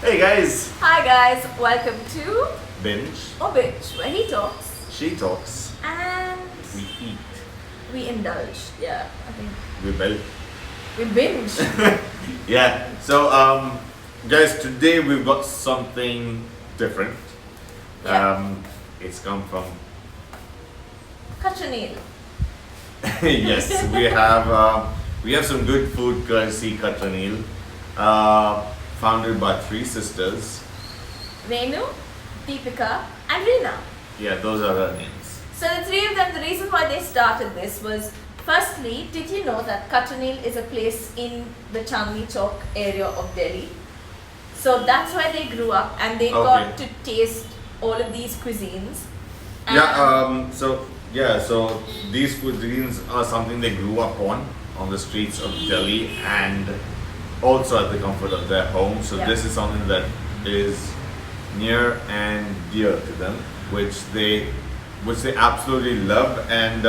Hey guys! Hi guys, welcome to Binge. Binge, where he talks She talks. and We eat. we indulge. Yeah, I think We build. we binge. Yeah. So guys, today we've got something different. Yeah. It's come from Katra, Neel. yes, we have some good food courtesy Katra, Neel. Founded by three sisters. Renu, Deepika, and Reena. Yeah, those are her names. So the three of them, the reason why they started this was, firstly, did you know that Katra, Neel is a place in the Chandni Chowk area of Delhi? So that's where they grew up and they got to taste all of these cuisines. And So these cuisines are something they grew up on the streets of Delhi and also at the comfort of their home. So this is something that is near and dear to them, which they absolutely love. And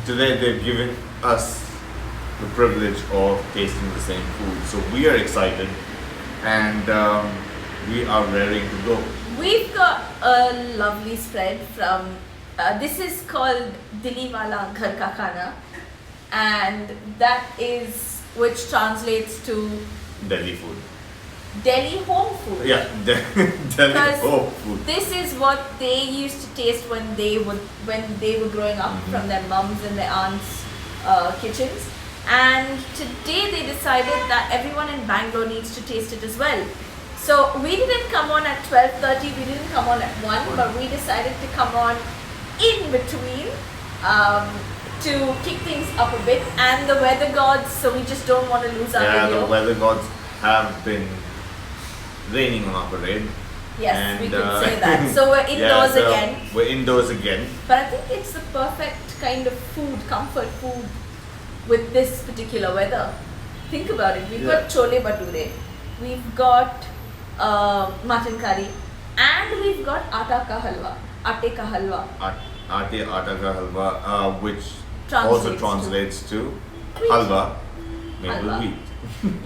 today they've given us the privilege of tasting the same food. So we are excited and we are raring to go. We've got a lovely spread from, this is called Dili Wala Ghar Ka Khana, and that is, which translates to Delhi food. Delhi home food. Yeah, Delhi home food. This is what they used to taste when they were growing up from their mums and their aunts' kitchens. And today they decided that everyone in Bangalore needs to taste it as well. So we didn't come on at 12:30, we didn't come on at 1, but we decided to come on in between to kick things up a bit. And the weather gods, so we just don't want to lose our video. The weather gods have been raining on our parade. Yes, and, we could say that. So we're indoors again. We're indoors again. But I think it's the perfect kind of food, comfort food with this particular weather. Think about it. We've got chole bhature, we've got mutton curry, and we've got aate ka halwa. Aate ka halwa, which also translates to wheat. halwa made with wheat.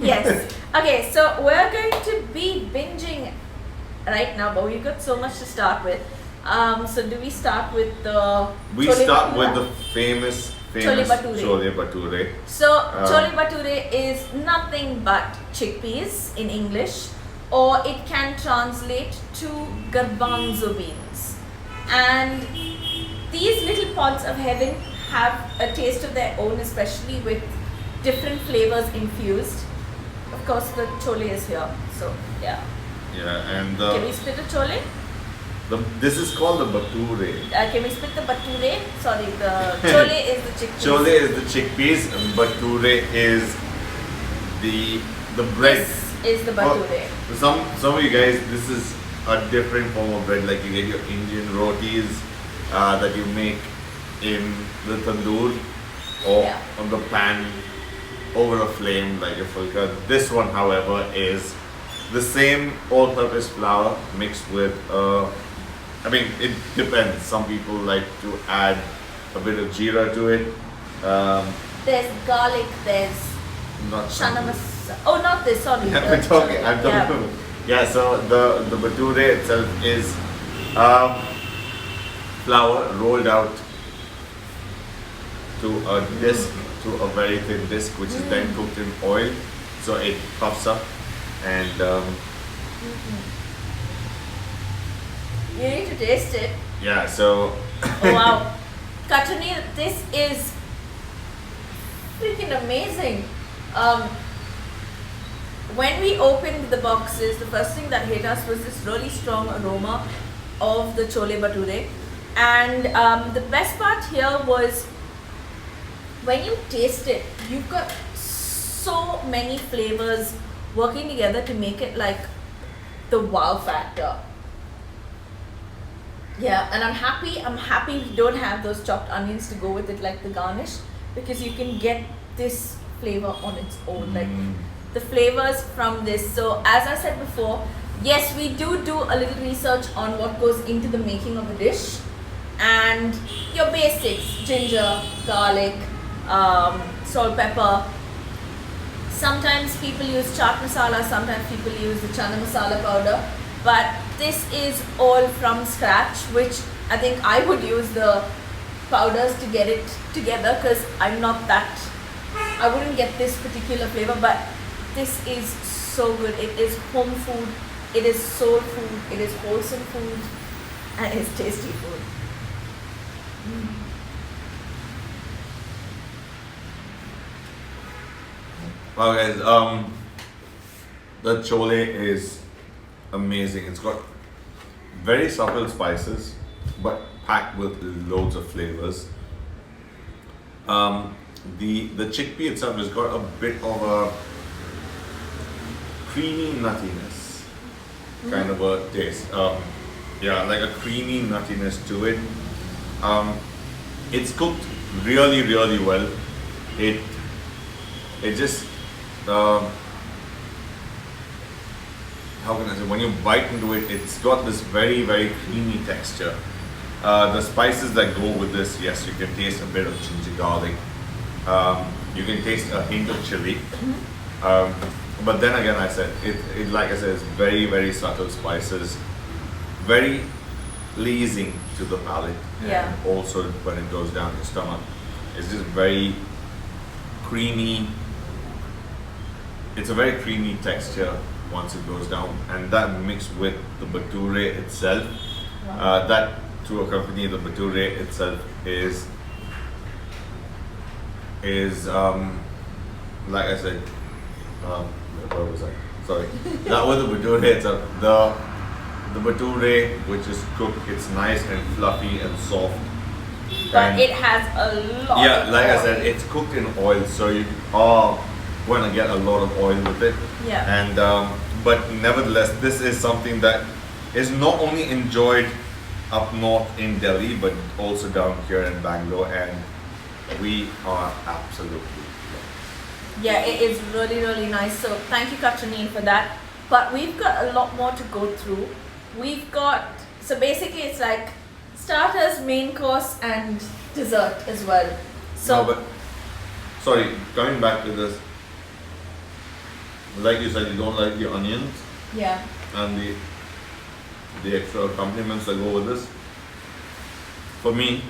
Yes. Okay, so we're going to be binging right now, but we've got so much to start with. So do we start with the We chole start bhatura? with the famous Chole bhature. chole bhature. So chole bhature is nothing but chickpeas in English, or it can translate to garbanzo beans. And these little pods of heaven have a taste of their own, especially with different flavors infused. Of course, the chole is here, so yeah. Yeah, and Can we split the chole? this is called the bhature. Can we split the bhature? Sorry, the chole is the chickpeas. Chole is the chickpeas, and bhature is the bread. This is the bhature. Some of you guys, this is a different form of bread. Like you get your Indian rotis that you make in the tandoor or on the pan over a flame like a fulka. This one, however, is the same all-purpose flour mixed with it depends. Some people like to add a bit of jeera to it. There's garlic, there's Not chana masala. Oh, not this, sorry. Yeah, I'm talking. Yeah, so the bhature itself is flour rolled out to a disc, to a very thin disc, which is then cooked in oil, so it puffs up and. You need to taste it. Yeah, so. Oh wow, Katra, Neel, this is freaking amazing. When we opened the boxes, the first thing that hit us was this really strong aroma of the chole bhature. And the best part here was when you taste it, you've got so many flavors working together to make it like the wow factor. Yeah, and I'm happy we don't have those chopped onions to go with it like the garnish, because you can get this flavor on its own, like the flavors from this. So as I said before, yes, we do a little research on what goes into the making of a dish, and your basics: ginger, garlic, salt, pepper, Sometimes people use chaat masala, sometimes people use the chana masala powder, but this is all from scratch, which I think I would use the powders to get it together because I wouldn't get this particular flavor, but this is so good. It is home food, it is soul food, it is wholesome food, and it's tasty food. Wow guys, the chole is amazing. It's got very subtle spices, but packed with loads of flavors. The chickpea itself has got a bit of a creamy nuttiness kind of a taste. Yeah, like a creamy nuttiness to it. It's cooked really, really well. It just how can I say, when you bite into it, it's got this very, very creamy texture. The spices that go with this, yes, you can taste a bit of ginger garlic. You can taste a hint of chili. But then again, I said, it like I said, it's very, very subtle spices. Very pleasing to the palate. Yeah. And also when it goes down your stomach, it's just very creamy. It's a very creamy texture once it goes down, and that mixed with the bhature itself, that to accompany the bhature itself is like I said, where was I? Sorry, that was the bhature itself. The bhature, which is cooked, it's nice and fluffy and soft. But And it has a lot. yeah, of like I oil. said, it's cooked in oil, so you are going to get a lot of oil with it. Yeah. And but nevertheless, this is something that is not only enjoyed up north in Delhi, but also down here in Bangalore, and we are absolutely. Yeah, it is really, really nice. So thank you, Katra for that. But we've got a lot more to go through. We've got, so basically it's like starters, main course, and dessert as well. So No, but sorry, coming back to this, like you said, you don't like the onions yeah, and the extra accompaniments that go with this. For me,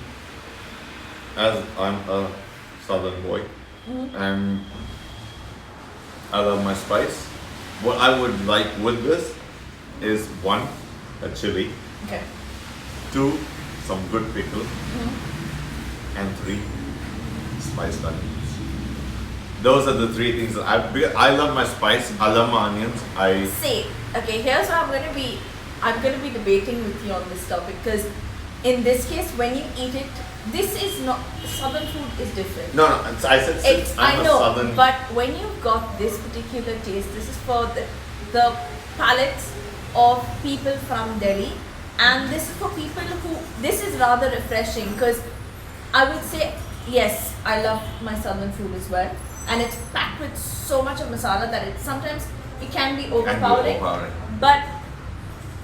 as I'm a southern boy, and I love my spice, what I would like with this is 1, a chili, okay. 2, some good pickle, and 3, spiced onions. Those are the 3 things that I love my spice, I love my onions, See, okay, here's what I'm gonna be debating with you on this topic, because in this case, when you eat it, this is not, southern food is different. No, I said since I'm I a know, southern. but when you've got this particular taste, this is for the palates of people from Delhi, and this is for people who, this is rather refreshing, because I would say, yes, I love my southern food as well, and it's packed with so much of masala that it sometimes it can be overpowering. But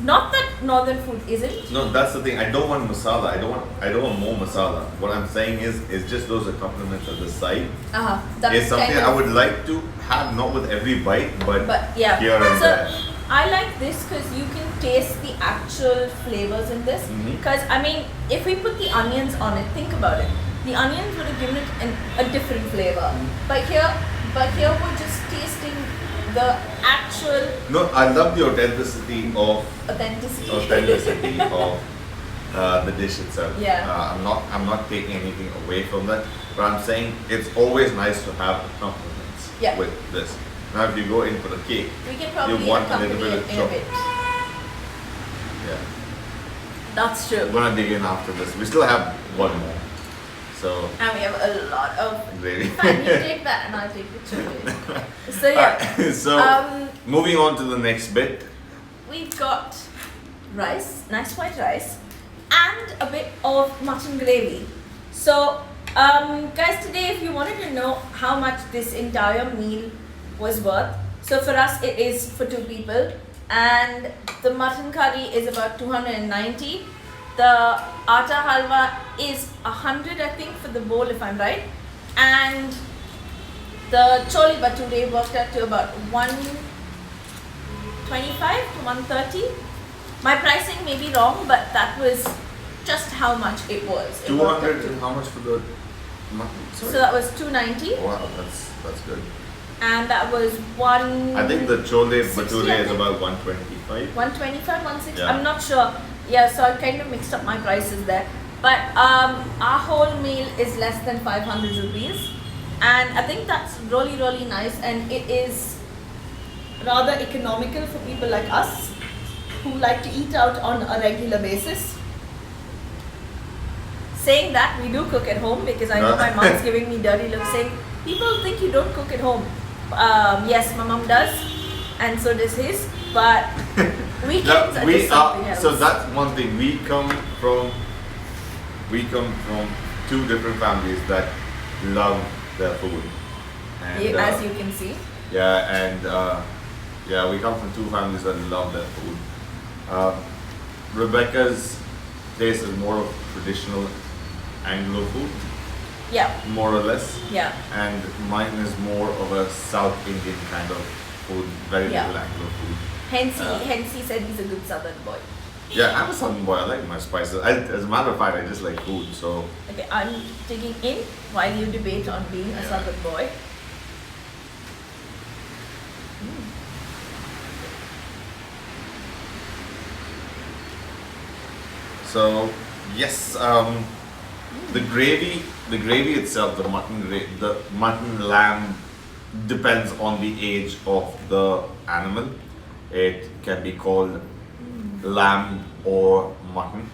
not that northern food isn't. No, that's the thing. I don't want masala. I don't want more masala. What I'm saying is just those accompaniments at the side. That's It's something kind I of, would like to have, not with every bite, but yeah. here and So there. I like this because you can taste the actual flavors in this. Because I mean, if we put the onions on it, think about it. The onions would have given it a different flavor. But here we're just tasting the actual No, I love the authenticity of authenticity. of the dish itself. Yeah. I'm not taking anything away from that, but I'm saying it's always nice to have accompaniments Yeah. with this. Now, if you go in for the cake, We can probably you want a accompany little bit it of in a chocolate. bit. Yeah. That's true. We're gonna dig in after this. We still have one more. So And we have a lot of. really. Fine, you take that and I'll take the chocolate. So yeah. So moving on to the next bit. We've got rice, nice white rice, and a bit of mutton gravy. So, guys, today if you wanted to know how much this entire meal was worth, so for us it is for 2 people, and the mutton curry is about 290. The atta halwa is 100, I think, for the bowl, if I'm right, and The chole bhature worked out to about 125 to 130. My pricing may be wrong, but that was just how much it was. It worked out 200 to. and how much for the mutton? So that was 290, Wow, that's good. and that was one. I think the chole 60, bhature I is think. about 125. 125, 160. Yeah. I'm not sure. Yeah, so I kind of mixed up my prices there. But our whole meal is less than 500 rupees, and I think that's really, really nice, and it is rather economical for people like us who like to eat out on a regular basis. Saying that, we do cook at home because I know my mom's giving me dirty looks saying, people think you don't cook at home. Yes, my mom does, and so does his, but weekends are just something else. So that's one thing. We come from two different families that love their food. And, as you can see. yeah, and we come from two families that love their food. Rebecca's taste is more of traditional Anglo food, Yeah, more or less, yeah. and mine is more of a South Indian kind of food, very Yeah. little Anglo food. Hence he said he's a good southern boy. Yeah, I'm a southern boy. I like my spices. As a matter of fact, I just like food. So Okay, I'm digging in while you debate on being a Yeah. southern boy. So yes, the gravy itself, the mutton lamb depends on the age of the animal. It can be called lamb or mutton.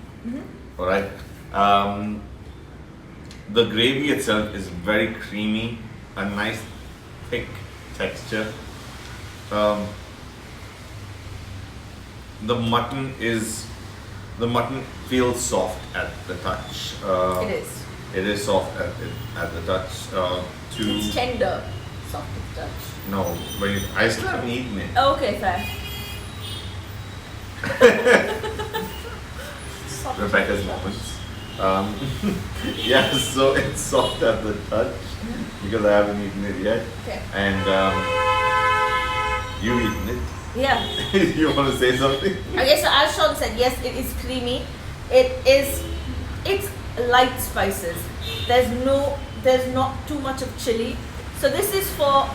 All right. The gravy itself is very creamy, a nice thick texture. The mutton feels soft at the touch. It is. It is soft at the touch. It's tender, soft to touch. No, I still haven't eaten it. Oh, okay, fair. Soft to Rebecca's touch. moments. Yeah, so it's soft at the touch because I haven't eaten it yet. Okay. And you've eaten it. Yeah. You want to say something? Okay, so as Sean said, yes, it is creamy. It's light spices. There's not too much of chili. So this is for,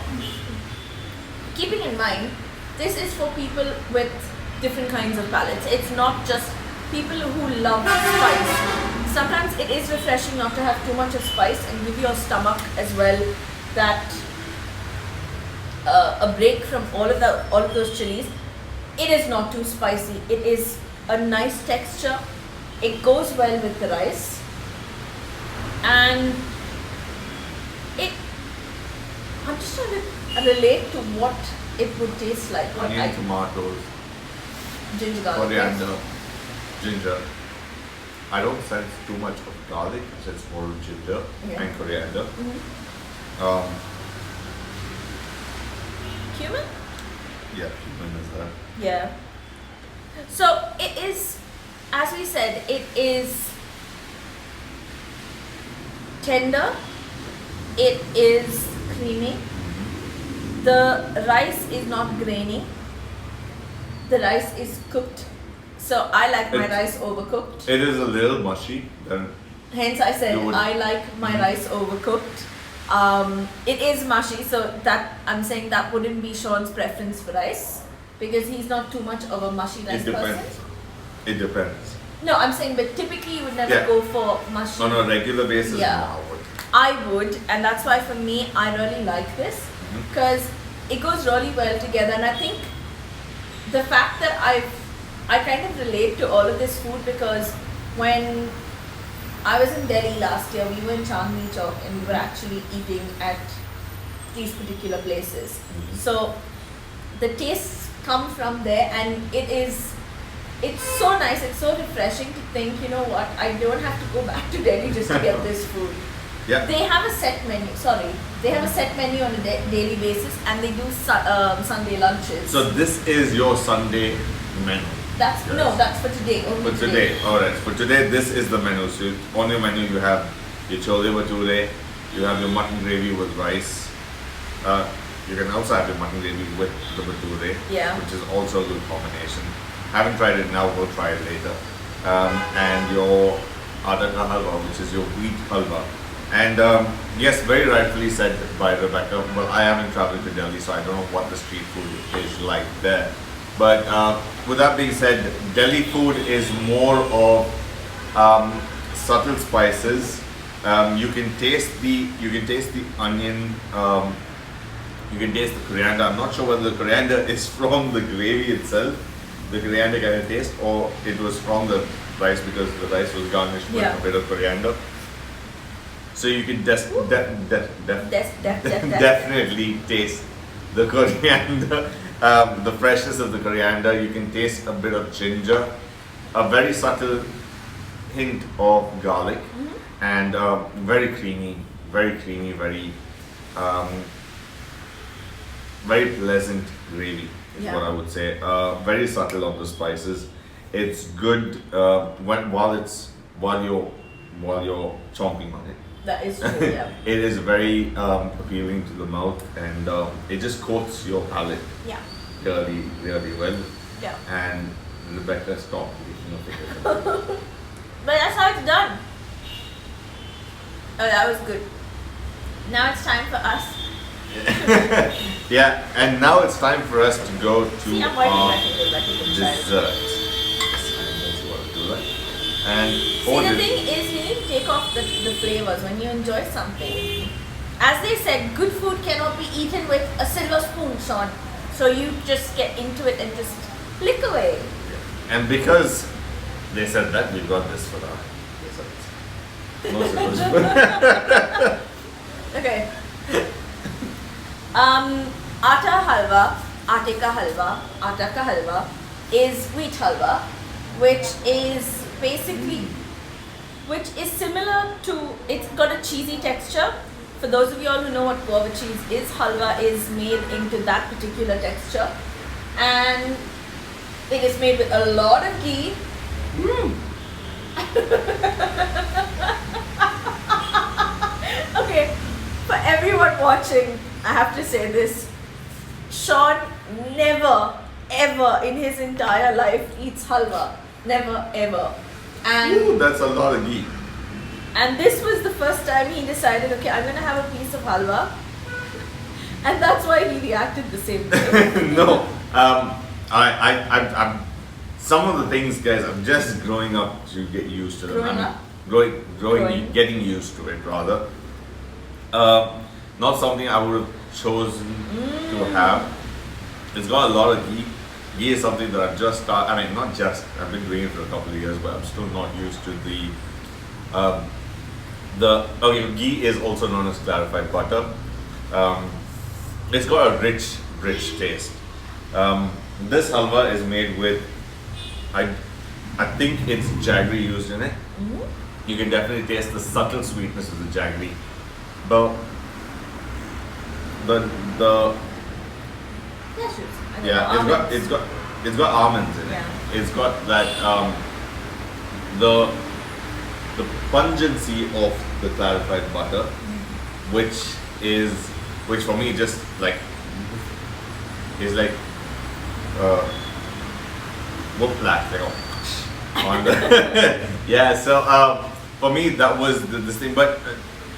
keeping in mind, this is for people with different kinds of palates. It's not just people who love spice. Sometimes it is refreshing not to have too much of spice and give your stomach as well that a break from all of those chilies. It is not too spicy. It is a nice texture. It goes well with the rice, and I'm just trying to relate to what it would taste like. What Onion, tomatoes, ginger garlic. coriander, ginger. I don't sense too much of garlic. I sense more of ginger Yeah. and coriander. Cumin? Yeah, cumin is there. Yeah. So it is, as we said, it is tender. It is creamy. The rice is not grainy. The rice is cooked. So I like my rice overcooked. It is a little mushy. Then Hence I said You would- I like my rice overcooked. It is mushy, so that I'm saying that wouldn't be Sean's preference for rice because he's not too much of a mushy rice it depends. person. It depends. No, I'm saying, but typically you would never Yeah. go for mushy. On a regular basis, Yeah. no, I would. I would, and that's why for me I really like this because it goes really well together. And I think the fact that I kind of relate to all of this food because when I was in Delhi last year, we were in Chandni Chowk and we were actually eating at these particular places. So the tastes come from there, and it's so nice, it's so refreshing to think, you know what, I don't have to go back to Delhi just to get this food. Yeah. They have a set menu, they have a set menu on a daily basis, and they do Sunday lunches. So this is your Sunday menu. That's Yes. no, that's for today. Only For today, alright. For today, this is the menu. So on your menu, you have your chole bhature, you have your mutton gravy with rice, You can also have your mutton gravy with the bhature, Yeah. which is also a good combination. Haven't tried it now, we'll try it later. And your atta ka halwa, which is your wheat halwa. And yes, very rightfully said by Rebecca. Well, I haven't traveled to Delhi, so I don't know what the street food is like there. But with that being said, Delhi food is more of subtle spices. You can taste the onion. You can taste the coriander. I'm not sure whether the coriander is from the gravy itself, the coriander kind of taste, or it was from the rice because the rice was garnished with a bit of coriander. So you can definitely taste the coriander, the freshness of the coriander. You can taste a bit of ginger, a very subtle hint of garlic, and very creamy, very pleasant gravy is what I would say. Very subtle on the spices. It's good while you're chomping on it. That is true, yeah. It is very appealing to the mouth, and it just coats your palate really well. Yeah. And Rebecca stopped licking your fingers. But that's how it's done. Oh, that was good. Now it's time for us. Yeah, and now it's time for us to go to See, I'm wiping my fingers like you can try. dessert. That's what I'll do that. And See, the thing is, you need to take off the flavors when you enjoy something. As they said, good food cannot be eaten with a silver spoon, Sean. So you just get into it and just lick away. And because they said that, we got this for our desserts. No silver spoon. Okay. Atta halwa, atte ka halwa, atta ka halwa is wheat halwa, which is similar to, it's got a cheesy texture. For those of you all who know what guava cheese is, halwa is made into that particular texture, and it is made with a lot of ghee. Okay, for everyone watching, I have to say this. Sean never ever in his entire life eats halwa. Never ever. And Ooh, that's a lot of ghee. And this was the first time he decided, okay, I'm gonna have a piece of halwa. And that's why he reacted the same way. No. I'm some of the things, guys, I'm just growing up to get used to them. Getting used to it rather. Not something I would have chosen to have. It's got a lot of ghee. Ghee is something that I've just started. I mean, not just. I've been doing it for a couple of years, but I'm still not used to ghee is also known as clarified butter. It's got a rich taste. This halwa is made with, I think it's jaggery used in it. You can definitely taste the subtle sweetness of the jaggery. But it's got almonds in it. Yeah. It's got that the pungency of the clarified butter, which for me just like is like whiplash, like on the yeah. So for me that was this thing. But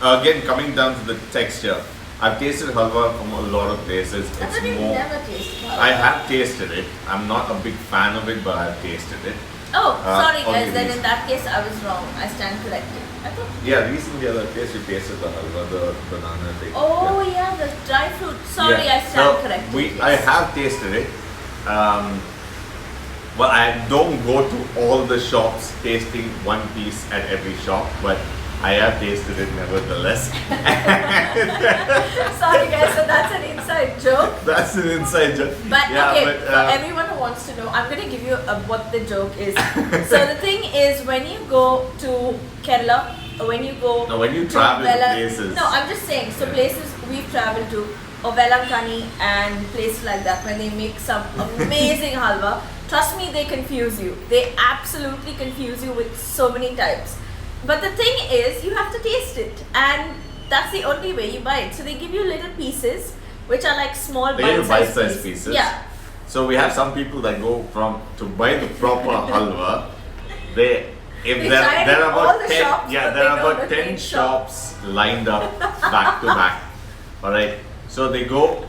again, coming down to the texture, I've tasted halwa from a lot of places. I thought you've never tasted halwa. I have tasted it. I'm not a big fan of it, but I've tasted it. Oh, sorry guys, okay, then in that case I was wrong. I stand corrected. I thought. Yeah, recently the other place we tasted the halwa, the banana thing. Oh yeah, the dry fruit. Sorry, Yeah. I stand So, corrected. I yes. have tasted it. Well, I don't go to all the shops tasting one piece at every shop, but I have tasted it nevertheless. Sorry guys, so that's an inside joke. That's an inside joke. But Yeah, okay, but, for everyone who wants to know, I'm going to give you what the joke is. So the thing is, when you go to Kerala, or when you go No, when you to travel to places. No, I'm just saying, so Yeah. places we've traveled to, or Velankani and places like that, when they make some amazing halwa, trust me, they confuse you. They absolutely confuse you with so many types. But the thing is, you have to taste it, and that's the only way you buy it. So they give you little pieces, which are like small They give bite-sized bite-sized pieces. Yeah. So we have some people that go to buy the proper halwa. There tried are in all about the 10 shops, yeah but there they are don't about know 10 the shop. shops lined up back to back. All right. So they go.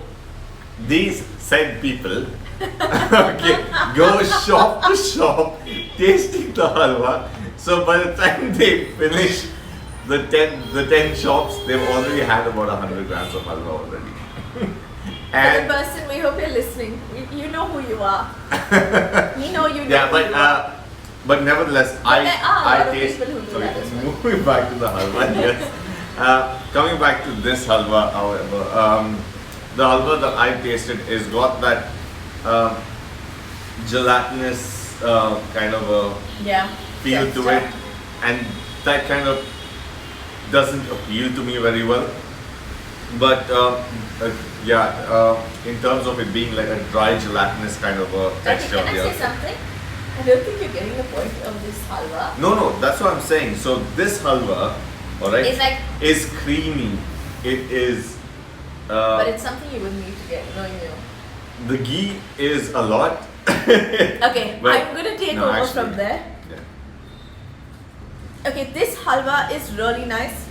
These said people okay, go shop to shop tasting the halwa. So by the time they finish the 10 shops, they've already had about 100 grams of halwa already. And the person, we hope you're listening. You know who you are. You know who you are. But nevertheless, But there are a lot of taste. people who do that as well. Moving back to the halwa, yes. Coming back to this halwa, however, the halwa that I've tasted is got that gelatinous kind of a feel to texture. it, and that kind of doesn't appeal to me very well. But in terms of it being like a dry gelatinous kind of a texture. Can I say something? I don't think you're getting the point of this halwa. No, that's what I'm saying. So this halwa, alright, It's like, is creamy. It is. but it's something you wouldn't need to get, knowing you. The ghee is a lot. Okay, But- I'm gonna take no, over actually, from there. Yeah. Okay, this halwa is really nice.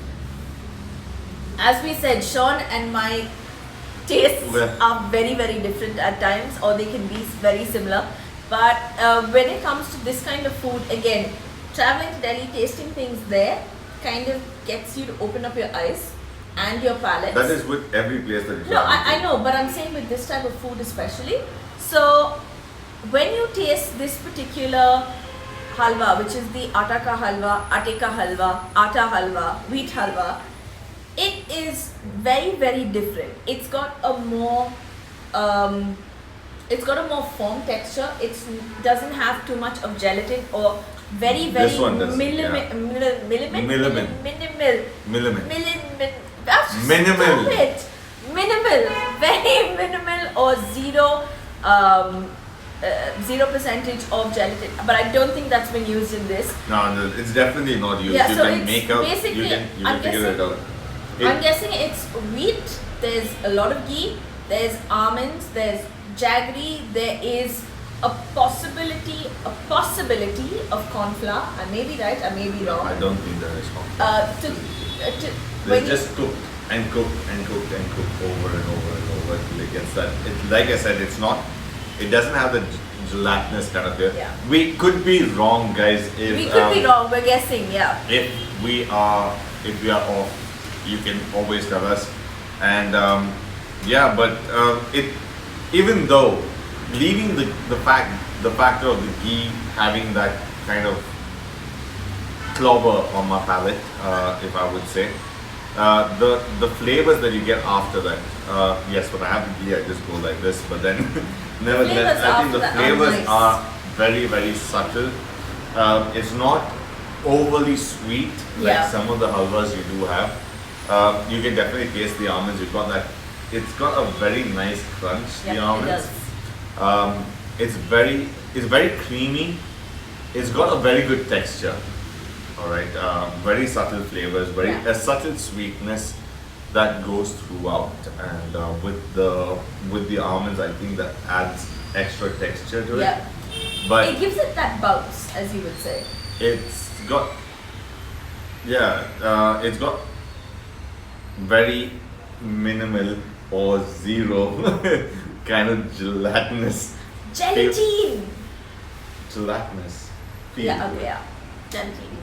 As we said, Sean and my tastes Well- are very, very different at times, or they can be very similar. But when it comes to this kind of food, again, traveling to Delhi, tasting things there kind of gets you to open up your eyes and your palate. That is with every place that you No, travel to. I know, but I'm saying with this type of food especially. So, when you taste this particular halwa, which is the atta ka halwa, ate ka halwa, atta halwa, wheat halwa, it is very, very different. It's got a more firm texture. It doesn't have too much of gelatin or very, very This one does, minimal. Minimal. Stop it. Minimal, very minimal or zero, 0% of gelatin. But I don't think that's been used in this. No, it's definitely not used. Yeah, you so can it's make out. You basically- can I'm figure it out. I'm guessing it's wheat. There's a lot of ghee. There's almonds. There's jaggery. There is a possibility of corn flour. I may be right. I may be wrong. I don't think there is one. When They you- just cooked and cooked and cooked and cooked over and over and over till it gets that. Like I said, it's not. It doesn't have the gelatinous kind of feel. Yeah. We could be wrong, guys. If, we could be wrong. We're guessing. Yeah. If we are off, you can always tell us. And but it, even though leaving the factor of the ghee having that kind of clobber on my palate, if I would say, the flavors that you get after that. Yes, when I have the ghee, I just go like this. But then, nevertheless, I think the after that are flavors nice. are very, very subtle. It's not overly sweet like Yeah. some of the halwas you do have. You can definitely taste the almonds. You've got that. It's got a very nice crunch. Yeah, The it almonds. does. It's very creamy. It's got a very good texture. All right. Very subtle flavors. A subtle sweetness that goes throughout. And with the almonds, I think that adds extra texture to Yeah. it. But It gives it that bounce, as you would say. it's got it's got very minimal or zero kind of gelatinous Gelatine. gelatinous feel Yeah. to Okay. it. Yeah. Gelatine.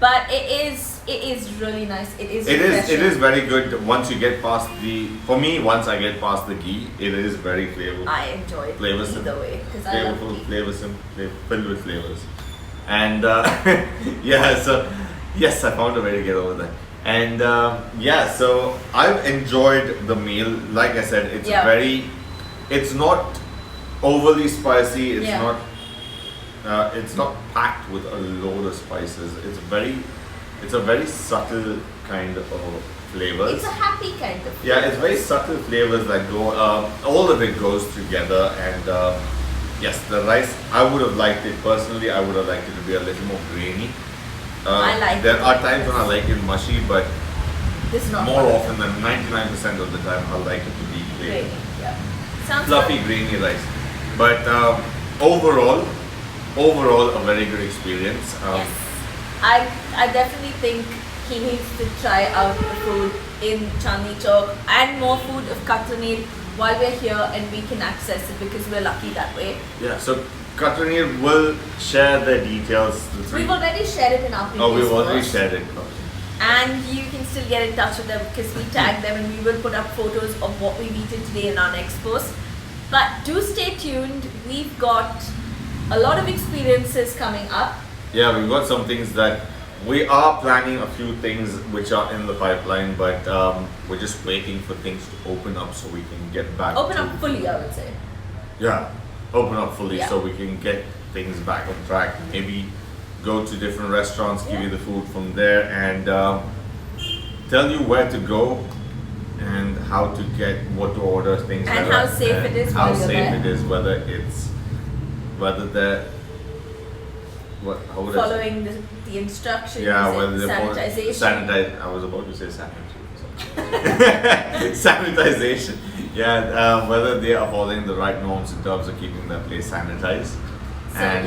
But it is really nice. It is. It refreshing. is very good once you get past once I get past the ghee, it is very flavorful. I enjoy it Flavorsome. either way because I love ghee. Filled with flavors. And so yes, I found a way to get over that. And so I've enjoyed the meal. Like I said, it's not overly spicy. It's Yeah. not packed with a load of spices. It's a very subtle kind of flavors. It's a happy kind of. Yeah, it's very subtle flavors that go. All of it goes together, and yes, the rice. I would have liked it personally. I would have liked it to be a little more grainy. I like There it. are times when I like it mushy, but This is not more butter. often than 99% of the time, I like it to be plain. Grainy, yeah. Sounds Fluffy, good. grainy rice. But overall, a very good experience. Yes. I definitely think he needs to try out the food in Chandni Chowk and more food of Katra Neel while we're here and we can access it because we're lucky that way. Yeah, so Katra Neel will share the details. We've already shared it in our previous Oh, we've already post. shared it. And you can still get in touch with them because we tag them and we will put up photos of what we've eaten today in our next post. But do stay tuned. We've got a lot of experiences coming up. Yeah, we've got some things that we are planning, a few things which are in the pipeline, but we're just waiting for things to open up so we can get back. Open up fully, I would say. Yeah, open up fully Yeah. so we can get things back on track. Maybe go to different restaurants, give Yeah. you the food from there, and tell you where to go and how to get what to order, things And like how that. safe it is how while you're safe there. it is, whether they're how would I say? Following the instructions Yeah, and whether they're sanitization. I was about to say sanitization. Sanitization. Yeah, whether they are following the right norms in terms of keeping their place sanitized. So, And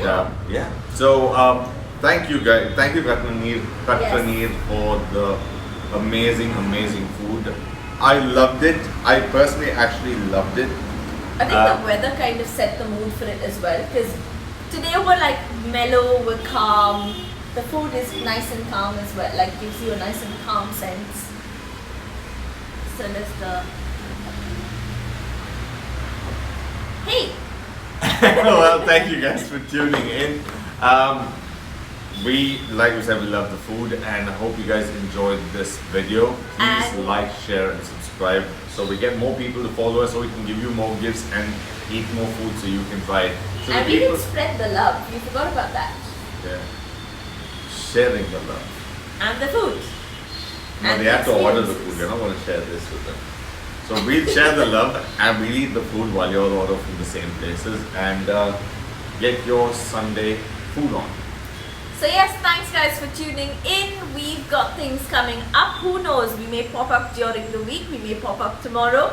yeah. so thank you guys. Thank you, Katra Yes. Neel, for the amazing food. I loved it. I personally actually loved it. I think the weather kind of set the mood for it as well because today we're like mellow, we're calm. The food is nice and calm as well, like gives you a nice and calm sense. So let's Hey! Well, thank you guys for tuning in. Like we said, we love the food, and I hope you guys enjoyed this video. Please And- like, share, and subscribe so we get more people to follow us, so we can give you more gifts and eat more food so you can try it. So And the we people, didn't spread the love, you forgot about that. yeah, sharing the love. And the food. No, And they have to order the experiences. food. You're not going to share this with them. So we'll share the love and we'll eat the food while you're order from the same places and get your Sunday food on. So yes, thanks guys for tuning in. We've got things coming up. Who knows? We may pop up during the week. We may pop up tomorrow.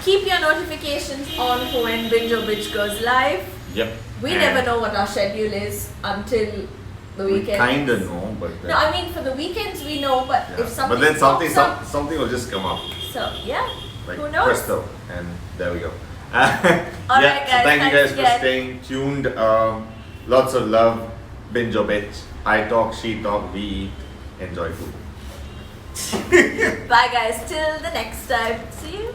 Keep your notifications on for when Binge or Bitch goes live. Yep. We And never know what our schedule is until the we weekend. kind of know, but No, I mean for the weekends we know, but yeah. if something but then pops up, something will just come up. so yeah, Like who knows? presto, and there we go. Alright, guys, so thank you thanks guys for again. staying tuned. Lots of love. Binge or bitch. I talk, she talk, we eat. Enjoy food. Bye guys, till the next time. See you.